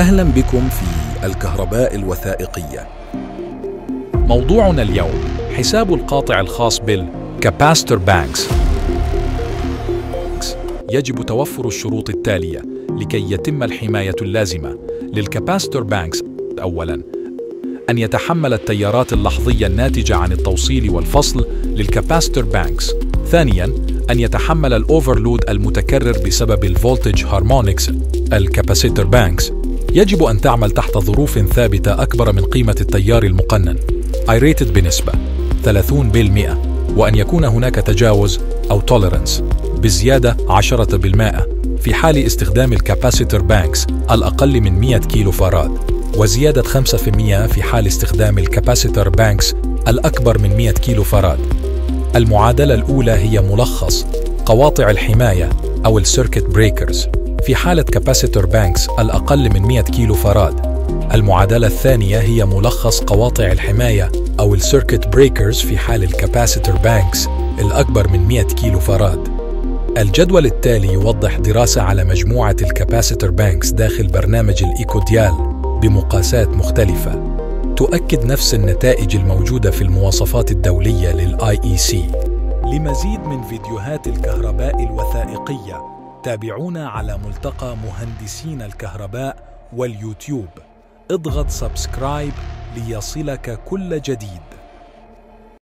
أهلا بكم في الكهرباء الوثائقية. موضوعنا اليوم حساب القاطع الخاص بالكاباستور بانكس. يجب توفر الشروط التالية لكي يتم الحماية اللازمة للكاباستور بانكس. أولاً، أن يتحمل التيارات اللحظية الناتجة عن التوصيل والفصل للكاباستور بانكس. ثانياً، أن يتحمل الأوفرلود المتكرر بسبب الفولتج هارمونكس. الكاباسيتور بانكس يجب أن تعمل تحت ظروف ثابتة أكبر من قيمة التيار المقنن I-rated بنسبة 30%، وأن يكون هناك تجاوز أو tolerance بزيادة 10% في حال استخدام الكاباسيتور بانكس الأقل من 100 كيلو فاراد، وزيادة 5% في حال استخدام الكاباسيتور بانكس الأكبر من 100 كيلو فاراد. المعادلة الأولى هي ملخص قواطع الحماية أو السيركت بريكرز في حالة كاباسيتور بانكس الأقل من 100 كيلو فاراد. المعادلة الثانية هي ملخص قواطع الحماية أو السيركت بريكرز في حال الكاباسيتور بانكس الأكبر من 100 كيلو فاراد. الجدول التالي يوضح دراسة على مجموعة الكاباسيتور بانكس داخل برنامج الإيكوديال بمقاسات مختلفة تؤكد نفس النتائج الموجودة في المواصفات الدولية للIEC. لمزيد من فيديوهات الكهرباء الوثائقية تابعونا على ملتقى مهندسين الكهرباء واليوتيوب. اضغط سبسكرايب ليصلك كل جديد.